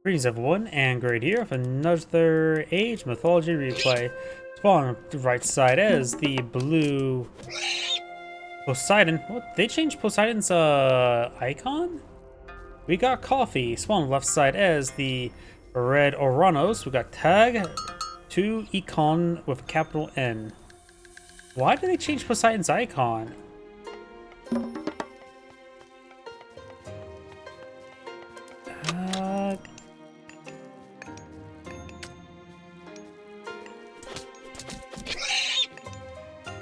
Greetings everyone, and Great here with another Age Mythology Replay. Spawn on the right side as the blue Poseidon. What? They changed Poseidon's icon? We got Coffee. Spawn on the left side as the red Oranos. We got Tag 2 Econ with a capital N. Why did they change Poseidon's icon?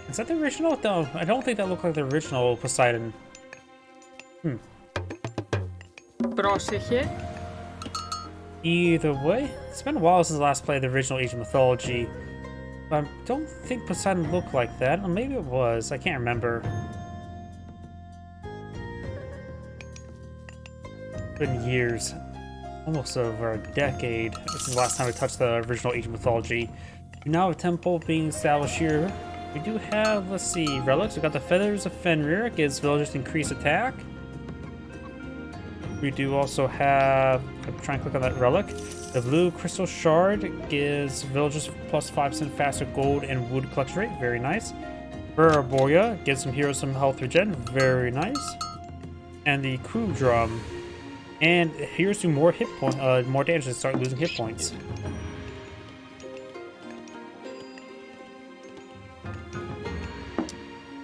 Is that the original? No, I don't think that looked like the original Poseidon. Πρόσεχε. Either way, it's been a while since I last played the original Age of Mythology. But I don't think Poseidon looked like that. Or maybe it was. I can't remember. It's been years. Almost over a decade since the last time I touched the original Age of Mythology. We now have a temple being established here. We do have, let's see, relics. We got the Feathers of Fenrir, gives villagers increased attack. We do also have, I'm trying to click on that relic. The Blue Crystal Shard gives villagers plus 5% faster gold and wood collection rate. Very nice. Burraboya gives some heroes some health regen. Very nice. And the Crew Drum. And heroes do more hit point, more damage and start losing hit points.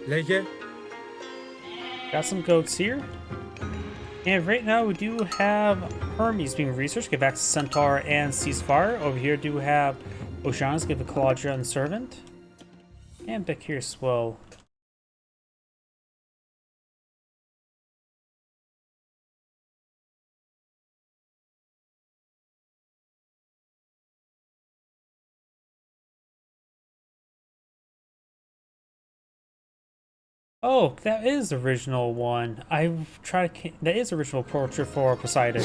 Λέγε. Got some goats here. And right now we do have Hermes being researched. Get back to Centaur and Ceasefire. Over here do have Oceanus, give a Claudia and Servant. And back here as well. Oh, that is the original one. I've tried to. That is original portrait for Poseidon.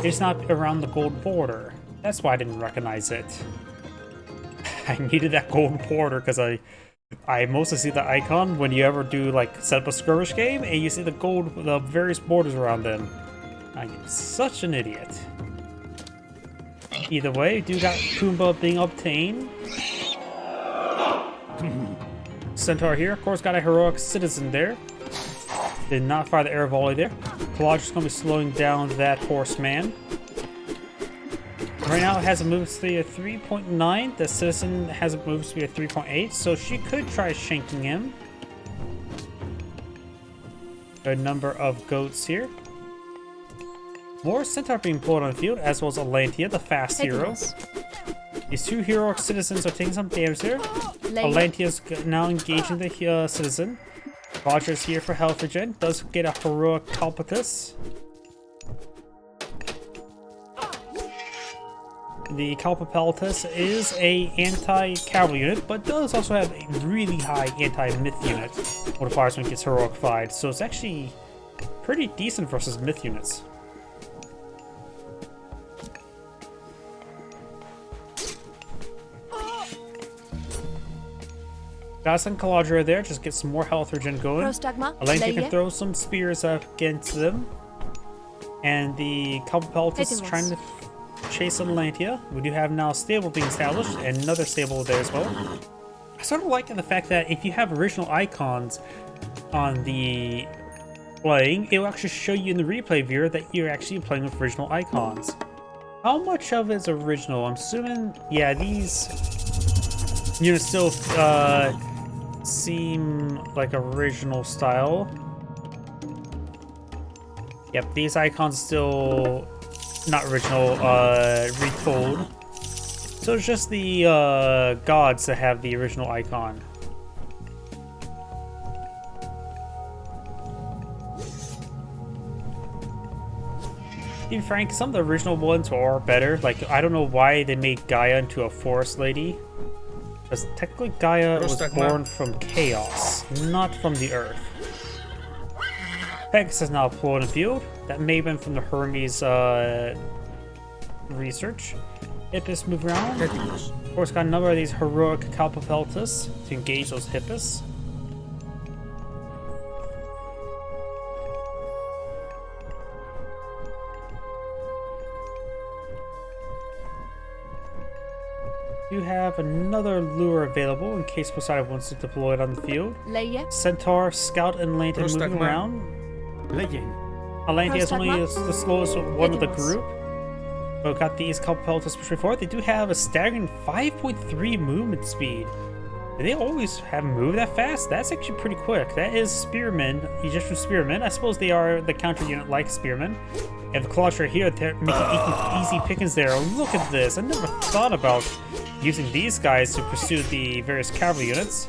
It's not around the gold border. That's why I didn't recognize it. I needed that gold border because I mostly see the icon when you ever do like set up a skirmish game and you see the gold, the various borders around them. I'm such an idiot. Either way, do got Pumbaa being obtained. Centaur here, of course, got a heroic citizen there. Did not fire the air volley there. Pelagia's going to be slowing down that horseman. Right now it has a move speed of 3.9. The citizen has a move speed of 3.8, so she could try shanking him. A number of goats here. More Centaur being pulled on the field, as well as Atlantia, the fast hero. These two heroic citizens are taking some damage there. Atlantia's now engaging the citizen. Roger's here for health regen. Does get a heroic Calpatus. The Calpatus is a anti-cavalry unit, but does also have a really high anti-myth unit. Modifiers when it gets heroic-fied, so it's actually pretty decent versus myth units. Got some Caladra there, just get some more health regen going. Atlantia can throw some spears against them. And the Calpatus is trying to chase Atlantia. We do have now a stable being established, and another stable there as well. I sort of like the fact that if you have original icons on the playing, it will actually show you in the replay viewer that you're actually playing with original icons. How much of it is original? I'm assuming, yeah, these units still seem like original style. Yep, these icons still not original, retold. So it's just the gods that have the original icon. To be frank, some of the original ones are better. Like, I don't know why they made Gaia into a forest lady. Because technically Gaia was born from chaos, not from the earth. Pegasus is now pulled in the field. That may have been from the Hermes research. Hippus move around. Of course, got a number of these heroic Calpapeltus to engage those Hippus. do have another lure available in case Poseidon wants to deploy it on the field. Centaur, Scout, and Lantia moving around. Lantia is only the slowest one of the group. But got these couple pelts to push forward. They do have a staggering 5.3 movement speed. Do they always have moved that fast? That's actually pretty quick. That is spearmen, Egyptian spearmen. I suppose they are the counter unit like spearmen. And the Claws here, they're making easy pickings there. Oh, look at this. I never thought about using these guys to pursue the various cavalry units.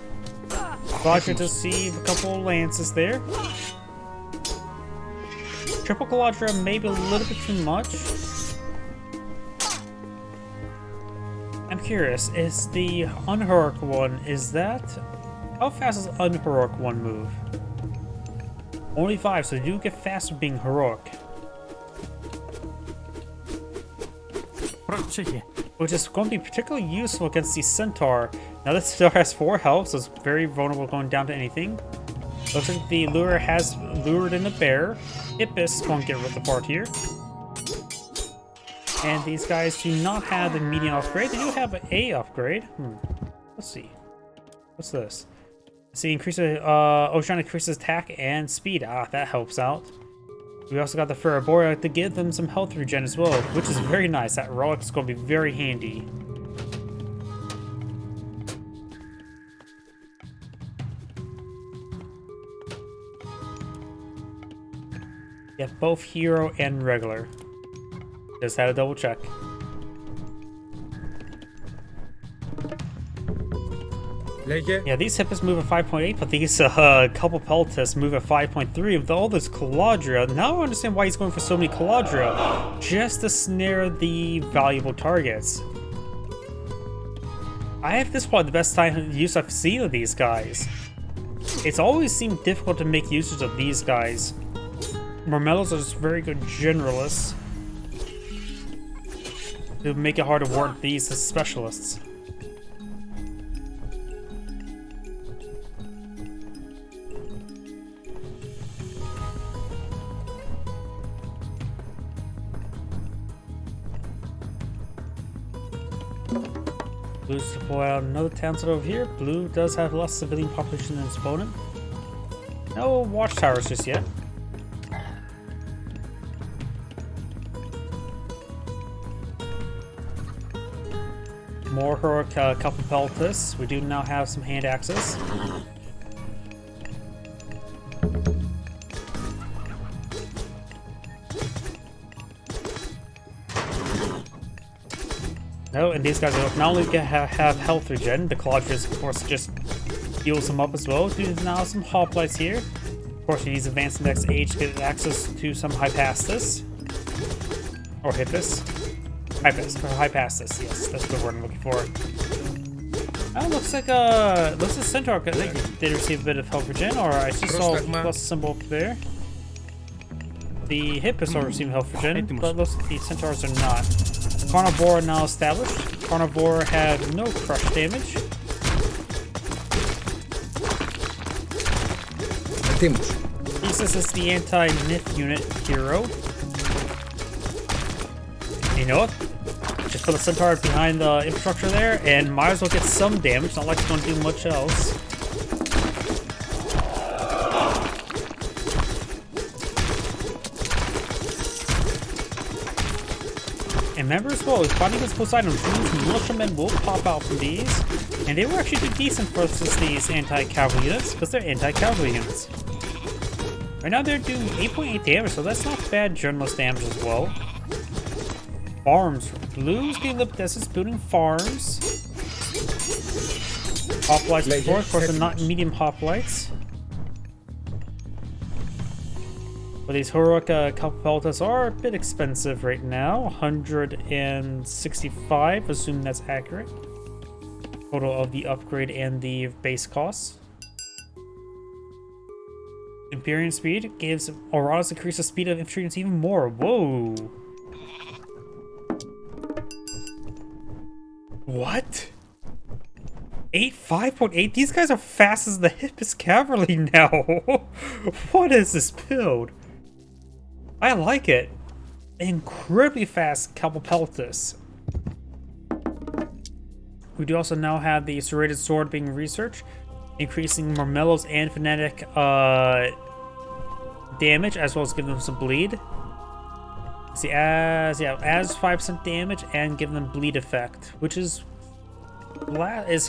Claws does see a couple lances there. Triple Caladra, maybe a little bit too much. I'm curious, is the unheroic one, how fast does unheroic one move? Only 5, so they do get faster being heroic. Which is going to be particularly useful against the Centaur. Now this Centaur has 4 health, so it's very vulnerable going down to anything. Looks like the lure has lured in a bear. Hippus won't get ripped apart here. And these guys do not have the medium upgrade. They do have an A upgrade. Let's see. What's this? See, Ocean increases attack and speed. Ah, that helps out. We also got the Ferroborea to give them some health regen as well, which is very nice. That relic is going to be very handy. Yeah, both hero and regular. Just had to double check. Yeah, these Hippus move at 5.8, but these couple Peltas move at 5.3. With all this Caladria, now I understand why he's going for so many Caladria, just to snare the valuable targets. I have this probably the best use I've seen of these guys. It's always seemed difficult to make usage of these guys. Marmellos are just very good generalists. It would make it hard to ward these as specialists. Blue's deploy out another town set over here. Blue does have less civilian population than its opponent. No watchtowers just yet. More heroic couple peltas. We do now have some hand axes. No, and these guys are not only have health regen, the Caladrius, of course, just heals them up as well. There's now some hoplites here. Of course, he needs advanced next age to get access to some Hypastus. Or Hippus. Hypastus, yes, that's the word I'm looking for. Oh, looks like Centaur did receive a bit of health regen, or I just saw a plus symbol up there. The Hippus are receiving health regen, but it looks like the Centaurs are not. Carnivore now established. Carnivore had no crush damage. Thesis is the anti-myth unit hero. You know what? Just put a Centaur behind the infrastructure there, and might as well get some damage. Not like it's going to do much else. And remember as well, fighting against Poseidon, these militiamen will pop out from these, and they will actually do decent versus these anti-cavalry units, because they're anti-cavalry units. Right now they're doing 8.8 damage, so that's not bad journalist damage as well. Farms. Blue's getting the Desert building farms. Hoplites before, of course, they're not medium hoplites. But these heroic couple peltas are a bit expensive right now. 165, assume that's accurate. Total of the upgrade and the base costs. Empyrean speed gives Oranos increase the speed of infantry units even more. Whoa! What? 5.8? These guys are fast as the Hippus cavalry now. What is this build? I like it. Incredibly fast couple peltas. We do also now have the serrated sword being researched, increasing Marmello's and Fanatic damage, as well as giving them some bleed. See, adds 5% damage and give them bleed effect, which is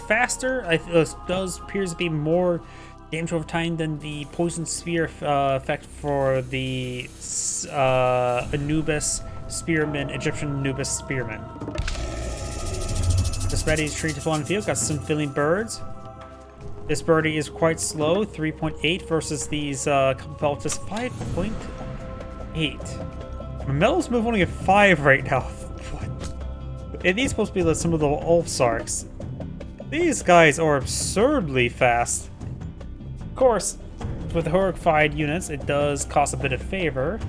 faster. Does appears to be more damage over time than the poison spear effect for the Anubis spearman, Egyptian Anubis spearman. This Betty's tree to fall on the field. Got some filling birds. This birdie is quite slow, 3.8 versus these couple pelts 5.8. Marmello's move only at 5 right now. What? And these supposed to be some of the Ulfsarks. These guys are absurdly fast. Of course, with the horrified units, it does cost a bit of favor.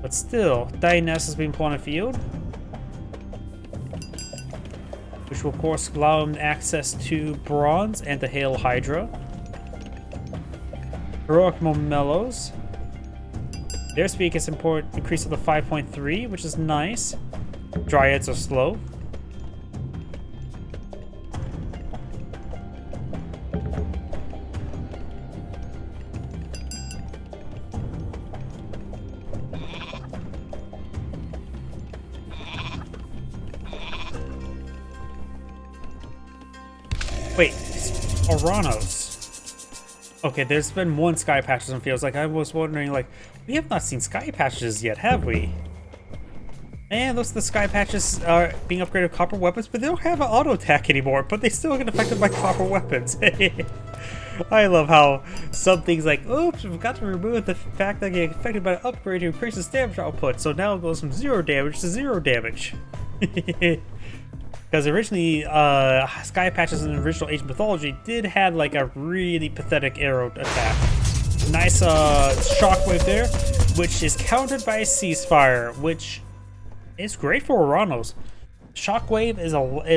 But still, Dionysus is being put on the field, which will of course allow him access to bronze and the Hail Hydra. Heroic Marmellos. Their speed gets increased to the 5.3, which is nice. Dryads are slow. Wait, Oranos. Okay, there's been one sky patches on fields. Like, I was wondering, like, we have not seen sky patches yet, have we? And those the sky patches are being upgraded with copper weapons, but they don't have an auto attack anymore, but they still get affected by copper weapons. I love how some things like, oops, we forgot to remove the fact that getting affected by an upgrade to increase its damage output, so now it goes from 0 damage to 0 damage. Because originally, sky patches in the original Age of Mythology did have like a really pathetic arrow attack. Nice shockwave there, which is countered by a ceasefire, which is great for Oranos. Shockwave is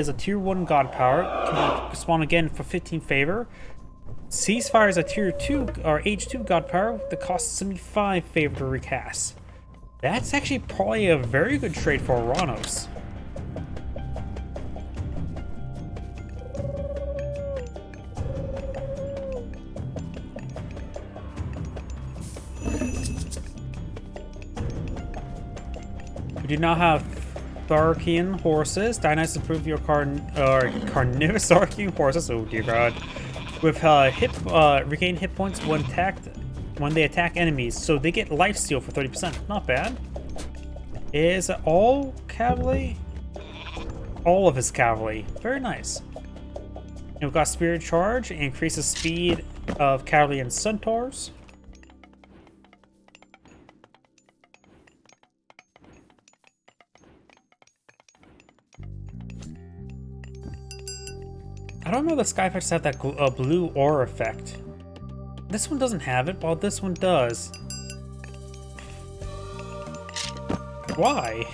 a tier 1 god power, can spawn again for 15 favor. Ceasefire is a tier 2 or Age 2 god power that costs 75 favor to recast. That's actually probably a very good trade for Oranos. We do now have Tharkian horses. Dionysus improve your carnivorous Tharkian horses. Oh dear god. With regain hit points when they attack enemies, so they get lifesteal for 30%. Not bad. Is it all cavalry? All of his cavalry. Very nice. And we've got Spirit Charge, increases speed of cavalry and centaurs. I don't know if the sky patches have that blue aura effect. This one doesn't have it, while this one does. Why?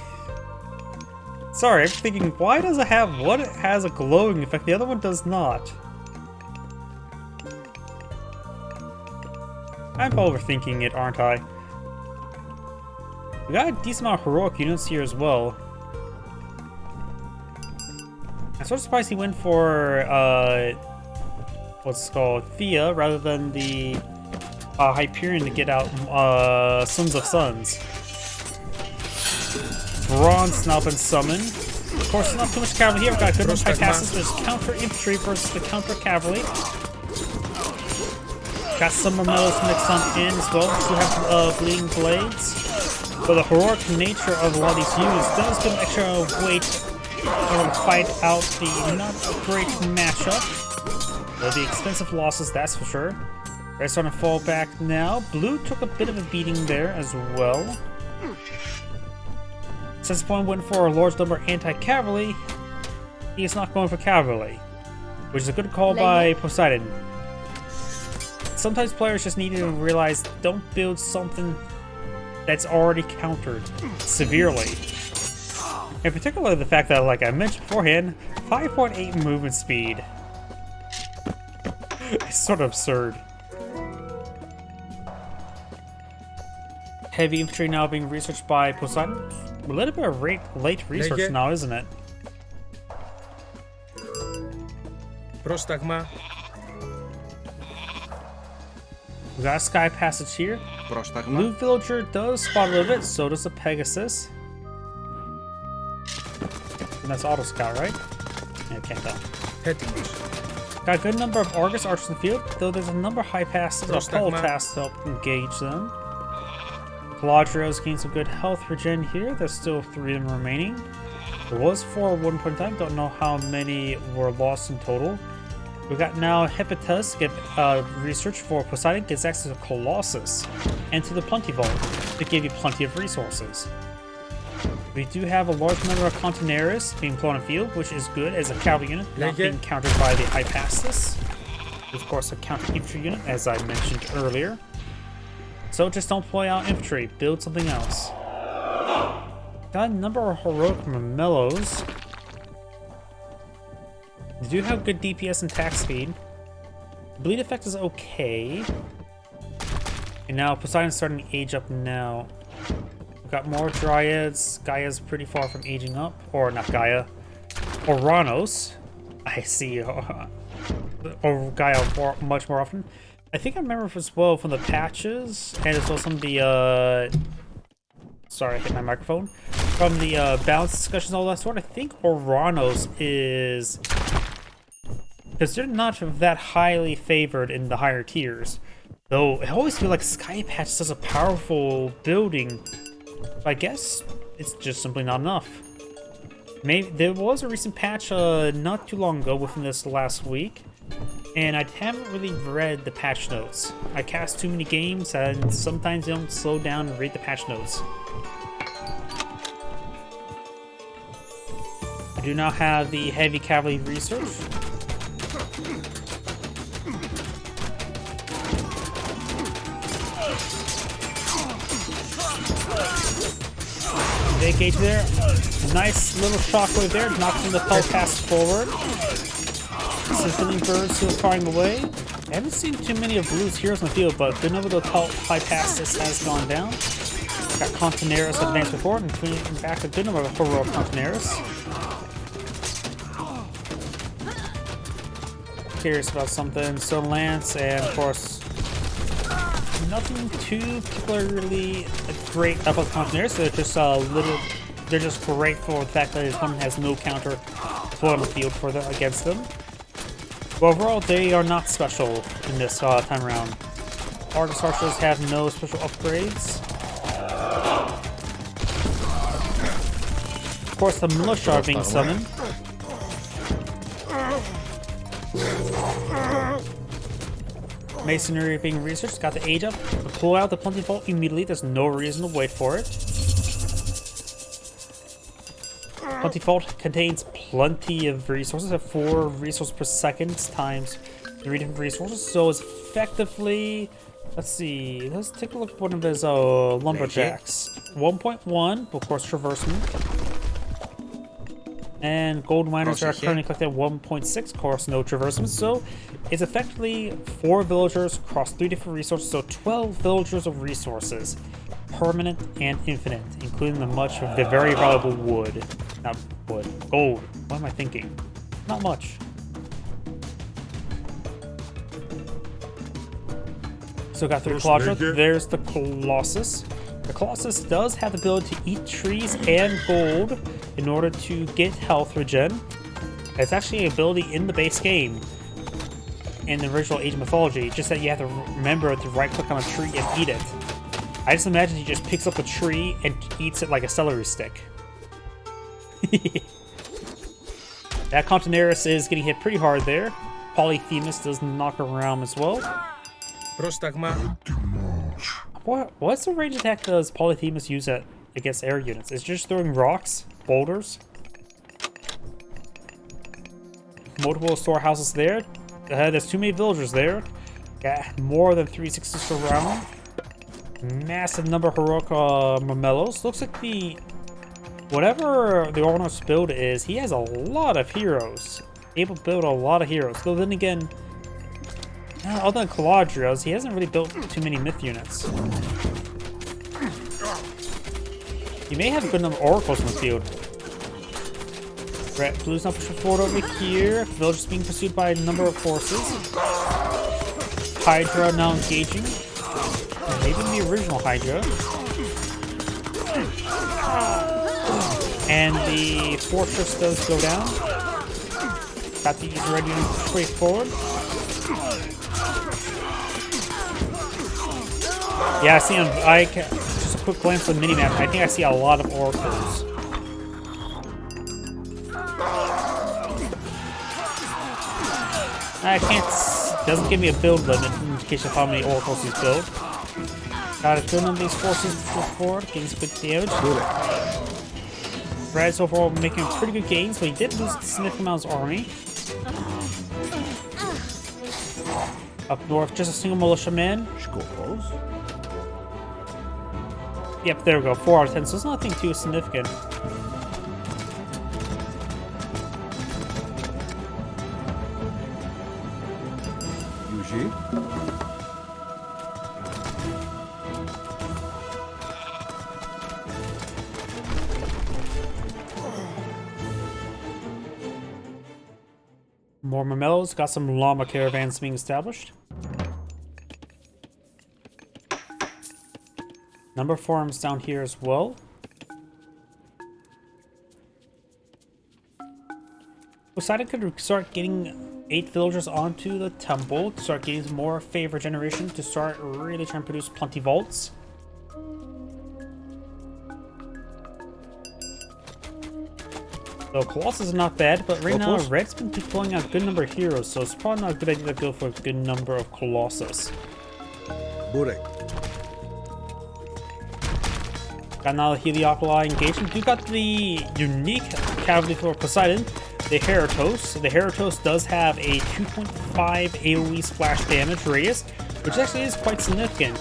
Sorry, I'm thinking, why does it have one? It has a glowing effect, the other one does not. I'm overthinking it, aren't I? We got a decent amount of heroic units here as well. I'm sort of surprised he went for, what's it called, Thea, rather than the Hyperion to get out Sons of Suns. Bronze now been summoned. Of course, not too much cavalry here. We've got good enough high passes. There's counter infantry versus the counter cavalry. Got some Marmellos mixed on in as well. We have bleeding blades. But the heroic nature of a lot of these units does give them extra weight in order to fight out the not great matchup. There'll be expensive losses, that's for sure. They're starting to fall back now. Blue took a bit of a beating there as well. Since Point went for a large number anti-cavalry, he is not going for cavalry, which is a good call by Poseidon. Sometimes players just need to realize, don't build something that's already countered severely. In particular, the fact that, like I mentioned beforehand, 5.8 movement speed. It's sort of absurd. Heavy infantry now being researched by Poseidon. A little bit of late research now, isn't it? Πρόσταγμα. We got a sky passage here. Πρόσταγμα. Blue villager does spot a little bit, so does the Pegasus. And that's auto scout, right? Yeah, can't tell. Έτοιμος. Got a good number of Argus archers in the field, though there's a number of high passes or pole tasks to help engage them. Caladriel's gained some good health regen here. There's still 3 of them remaining. There was 4 at one point in time. Don't know how many were lost in total. We got now Hippotas get research for Poseidon, gets access to Colossus and to the Plenty Vault to give you plenty of resources. We do have a large number of Contenaris being flown in field, which is good as a cavalry unit, not being countered by the Hypasus. Of course, a counter infantry unit, as I mentioned earlier. So just don't play out infantry, build something else. Got a number of heroic Memellos. They do have good DPS and attack speed. Bleed effect is okay. And now Poseidon's starting to age up now. We've got more Dryads. Gaia's pretty far from aging up. Or not Gaia. Oranos. I see. Or Gaia much more often. I think I remember as well from the patches, and as well some of the, sorry, I hit my microphone. From the balance discussions, all that sort, I think Oranos is, because they're not that highly favored in the higher tiers. Though, I always feel like Sky Patch is such a powerful building. But I guess it's just simply not enough. Maybe there was a recent patch not too long ago, within this last week. And I haven't really read the patch notes. I cast too many games, and sometimes I don't slow down and read the patch notes. I do now have the heavy cavalry research. They engage there. Nice little shockwave there, knocking the pelt pass forward. Scintilling birds still firing away. I haven't seen too many of Blue's heroes in the field, but good number of the high passes has gone down. Got Contenaris advanced before, and bringing back a good number of heroic Contenaris. Curious about something. So Lance, and of course, nothing too particularly great about Contenaris. They're just they're just great for the fact that his opponent has no counter flow on the field for them against them. But overall, they are not special in this time around. Argus archers have no special upgrades. Of course, the militia are being summoned. Masonry being researched. Got the age up. Pull out the Plenty Vault immediately. There's no reason to wait for it. Plenty Vault contains plenty of resources at 4 resources per second times 3 different resources. So it's effectively, let's see, let's take a look at one of his lumberjacks. 1.1, of course, traversement. And gold miners are currently collecting 1.6, of course, no traversement. So it's effectively 4 villagers across 3 different resources. So 12 villagers of resources. Permanent and infinite, including the very valuable wood. Not wood. Gold. What am I thinking? Not much. So got 3 Caladriel. There's the Colossus. The Colossus does have the ability to eat trees and gold in order to get health regen. It's actually an ability in the base game in the original Age of Mythology, just that you have to remember to right click on a tree and eat it. I just imagine he just picks up a tree and eats it like a celery stick. That Contenaris is getting hit pretty hard there. Polyphemus does knock around as well. Πρόσταγμα. What's the range attack does Polyphemus use against air units? Is it just throwing rocks? Boulders? Multiple storehouses there. There's too many villagers there. Got more than 360s around. Massive number of heroic Memellos. Looks like whatever the Oranos build is, he has a lot of heroes. Able to build a lot of heroes. Though then again, other than Caladriel's, he hasn't really built too many myth units. He may have a good number of oracles in the field. Blue's now pushing forward over here. Villager's being pursued by a number of forces. Hydra now engaging. Or maybe the original Hydra. And the fortress does go down. Got these ready to push forward. Yeah, I see him. Just a quick glance at the minimap. I think I see a lot of oracles. I can't. Doesn't give me a build limit indication of how many oracles he's built. Got a good number of these forces to push forward, getting some good damage. Brad's overall making pretty good gains, but he did lose a significant amount of his army. Up north, just a single militiaman. Yep, there we go. 4 out of 10, so it's nothing too significant. More Mamelos, got some llama caravans being established. Number of farms down here as well. Poseidon could start getting 8 villagers onto the temple to start getting more favor generation to start really trying to produce plenty vaults. So Colossus is not bad, but right now Red's been deploying a good number of heroes, so it's probably not a good idea to go for a good number of Colossus. Got another Heliopoli engagement. You got the unique cavalry for Poseidon, the Heratos. The Heratos does have a 2.5 AoE splash damage radius, which actually is quite significant.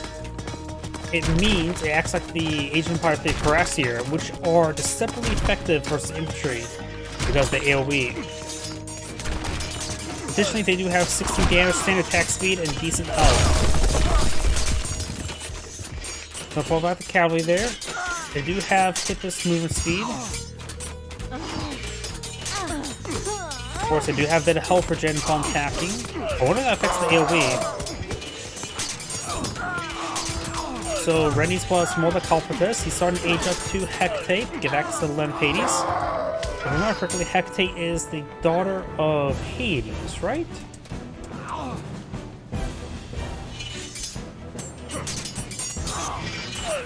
It means it acts like the Asian Empire of the Cuirassier, which are deceptively effective versus infantry because of the AoE. Additionally, they do have 16 damage, standard attack speed, and decent health. So pull out the cavalry there. They do have hitless movement speed. Of course, they do have that health regen upon attacking. I wonder if that affects the AoE. So Ren needs plus more the Culpritus. He's starting to age up to Hecate, give access to Lampades. If I remember correctly, Hecate is the daughter of Hades, right?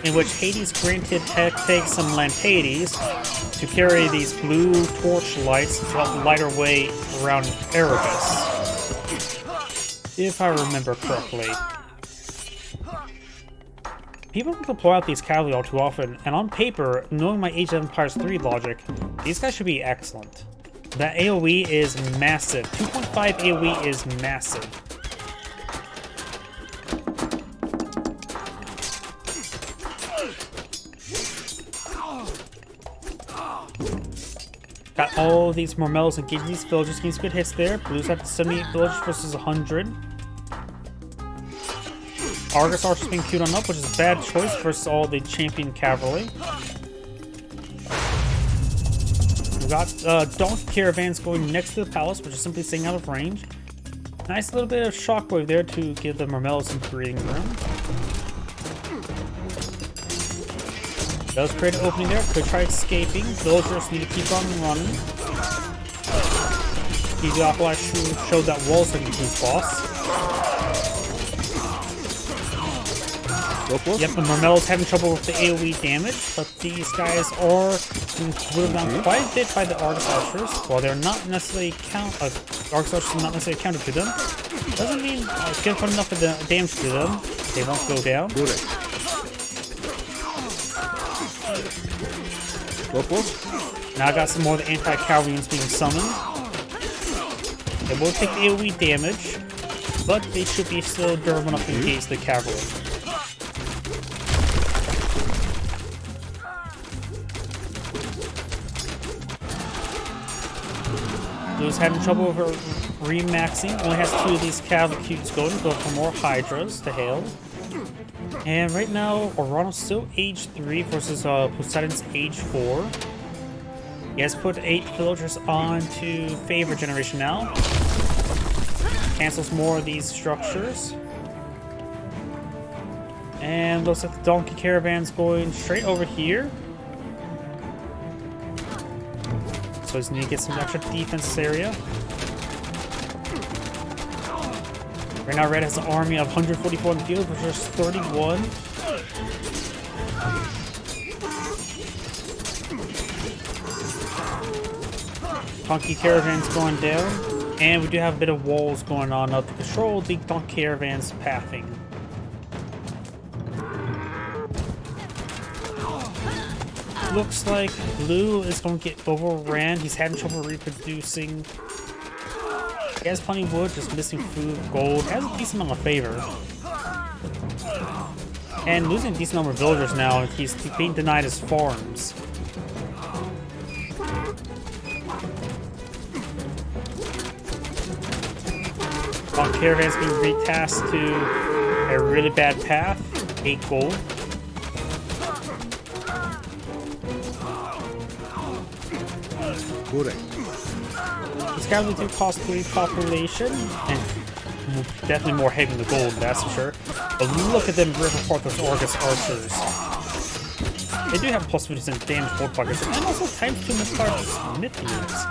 In which Hades granted Hecate some Lampades to carry these blue torch lights to help light her way around Erebus. If I remember correctly. People don't deploy out these cavalry all too often, and on paper, knowing my Age of Empires 3 logic, these guys should be excellent. That AoE is massive. 2.5 AoE is massive. Got all these Mormellos engaging these villagers, getting some good hits there. Blues have 78 villagers versus 100. Argus Archers being queued on up, which is a bad choice versus all the champion cavalry. We got donkey caravans going next to the palace, which is simply staying out of range. Nice little bit of shockwave there to give the Mormellos some breathing room. Does create an opening there, could try escaping. Villagers need to keep on running. Heliopoli showed that wall second to his boss. Yep, the Mormellos having trouble with the AoE damage, but these guys are being whittled down quite a bit by the Argus Archers. While they're not necessarily Argus Archers are not necessarily counter to them, doesn't mean if you put enough of the damage to them, they won't go down. Now I got some more of the anti-cavalry units being summoned. They will take the AoE damage, but they should be still durable enough to engage the cavalry. Blue's having trouble over remaxing. Only has 2 of these cavalry cubes going for more Hydras to hail. And right now, Oranos still age 3 versus Poseidon's age 4. He has put 8 villagers onto favor generation now. Cancels more of these structures. And looks like the donkey caravan's going straight over here. So he's need to get some extra defense area. Right now, Red has an army of 144 in the field versus 31. Donkey caravan's going down, and we do have a bit of walls going on now to control the donkey caravan's pathing. Looks like Blue is going to get overran. He's having trouble reproducing. He has plenty of wood, just missing food, gold. Has a decent amount of favor. And losing a decent number of villagers now. He's being denied his farms. Donkey caravan's being retasked to a really bad path. 8 gold. It's got really too costly population, and definitely more heavy than the gold, that's for sure. But look at them rip apart those Orcus archers. They do have plus 50% damage gold pockets, and also times 2 Mythology Smith units.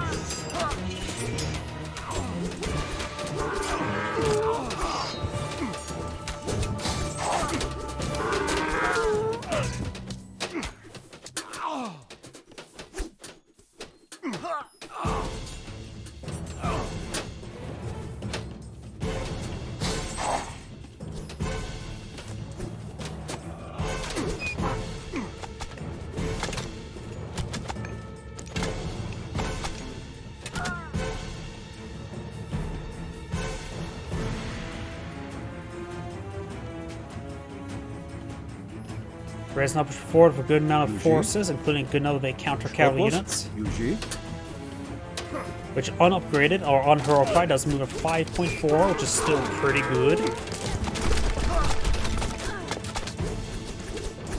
Red's now pushed forward with a good amount of forces, including a good number of counter cavalry units. Which unupgraded or unheroified does move at 5.4, which is still pretty good.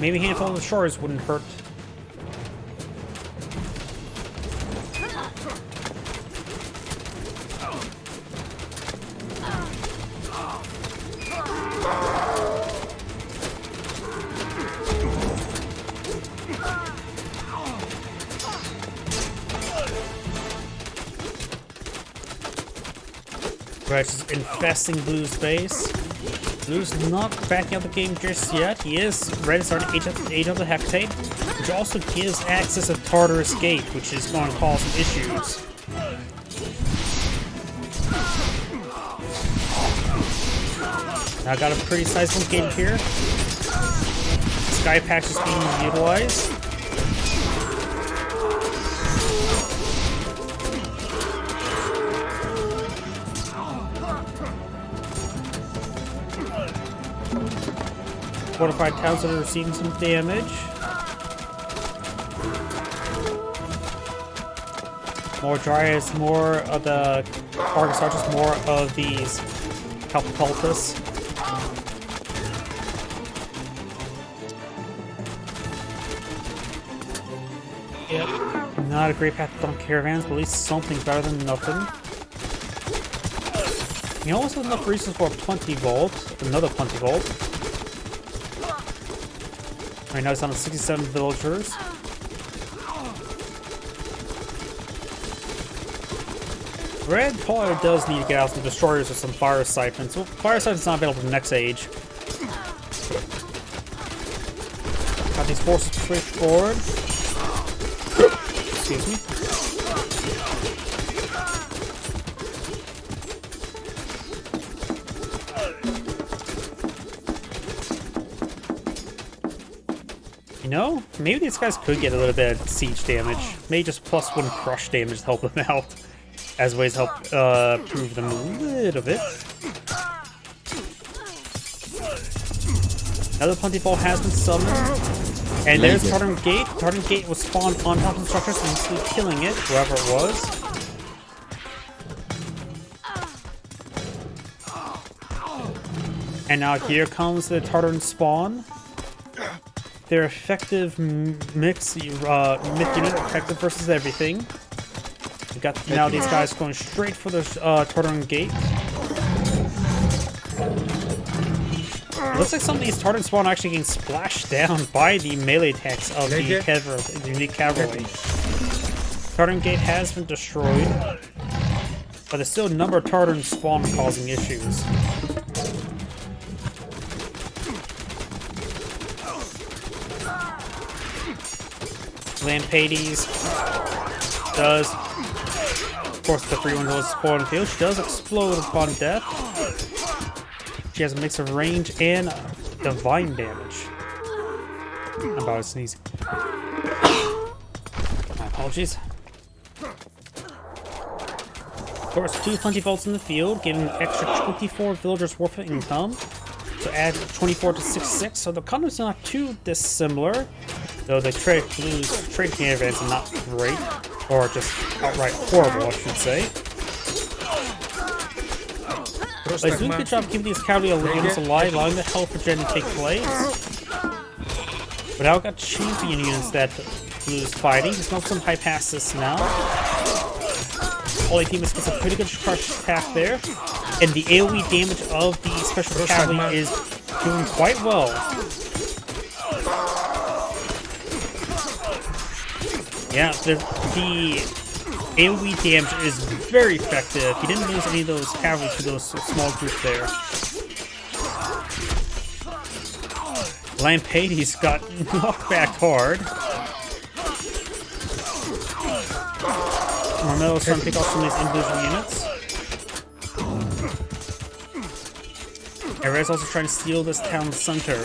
Maybe a handful of destroyers wouldn't hurt. Right, just infesting Blue's base. Blue's not backing out the game just yet. He is ready to start Age of the Hecate, which also gives access to Tartarus Gate, which is going to cause some issues. Now got a pretty sizable gate here. Sky Patch is being utilized. Fortified towns that are receiving some damage. More Dryas, more of the Argus Archers, more of these Catapultus. Yep, not a great path to dump caravans, but at least something better than nothing. He almost has enough resources for a plenty vault, another plenty vault. Right now it's down to 67 villagers. Red probably does need to get out some destroyers or some fire siphons. Well, fire siphons not available for the next age. Got these forces pushed forward. Excuse me. You know, maybe these guys could get a little bit of siege damage. Maybe just +1 crush damage to help them out. As ways to help prove them a little bit. Another Plentiful has been summoned. And there's Tartan Gate. Tartan Gate was spawned on top of the structures, instantly killing it, whoever it was. And now here comes the Tartan spawn. their effective mix, myth unit, effective versus everything. We got now these guys going straight for the Tartan Gate. It looks like some of these Tartan spawn actually getting splashed down by the melee attacks of the unique cavalry. Tartan Gate has been destroyed, but there's still a number of Tartan spawn causing issues. Lampades does, of course, the 3-1 goes spawn in the field. She does explode upon death. She has a mix of range and divine damage. I'm about to sneeze. My apologies. Of course, 2 plenty bolts in the field, giving an extra 24 villagers worth of income. So add 24 to 66, so the economy's not too dissimilar. Though the trade advance are not great, or just outright horrible, I should say. But it's doing a good job keeping these cavalry units alive, allowing the health regen to take place. But now we've got champion units that Blue's fighting. He's going for some high passes now. All team gets a pretty good crush attack there. And the AoE damage of the special cavalry is doing quite well. Yeah, the AoE damage is very effective. He didn't lose any of those cavalry to those small groups there. Lampades got knocked back hard. Marmelo's trying to pick off some of these individual units. And Red's also trying to steal this town center.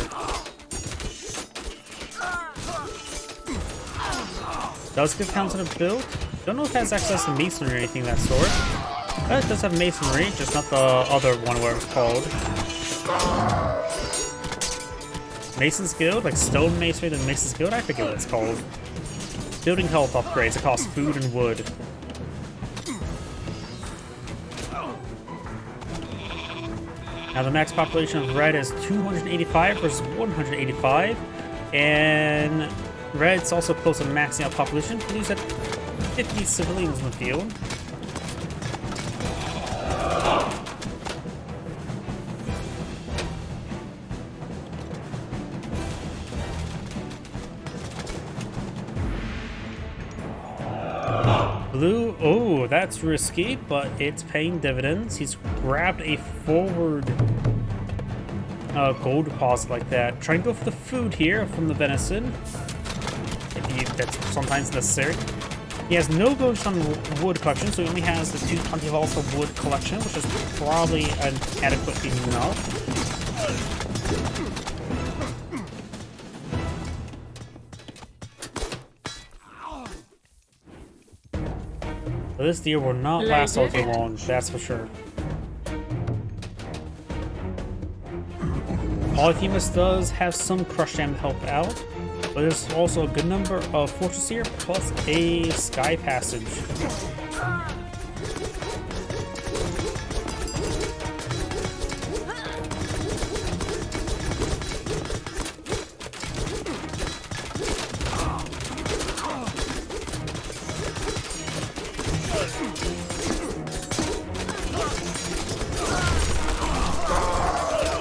Does give town center build? Don't know if it has access to masonry or anything of that sort. But it does have masonry, just not the other one where it's called. Mason's Guild? Like stone masonry, the Mason's Guild? I forget what it's called. Building health upgrades that cost food and wood. Now the max population of Red is 285 versus 185. And Red's also close to maxing out population. Blue's at 50 civilians in the field. Blue, oh, that's risky, but it's paying dividends. He's grabbed a forward gold deposit like that. Trying to go for the food here from the venison. That's sometimes necessary. He has no goats on wood collection, so he only has the 2 20 volts of wood collection, which is probably adequate enough. But this deer will not last all too long, that's for sure. Polyphemus does have some crush jam to help out, but there's also a good number of fortresses here, plus a sky passage.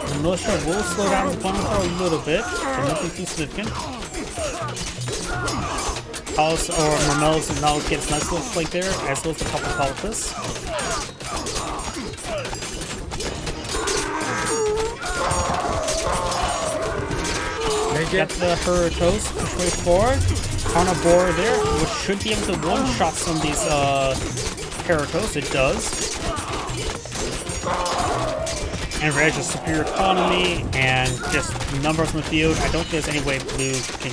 The militia will slow down his opponent for a little bit, but nothing too significant. Paulus or Marmelos now gets a nice little flank there, as well as a couple of Palpus. Got the Heratos push way forward. On a board there, which should be able to one-shot some of these Heratos. It does. And Red has superior economy and just numbers on the field. I don't think there's any way Blue can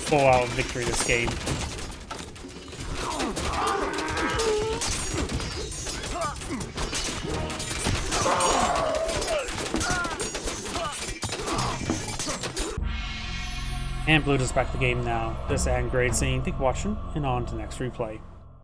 pull out victory this game. And Blue just back the game now. This is Great saying thank you for watching, and on to the next replay.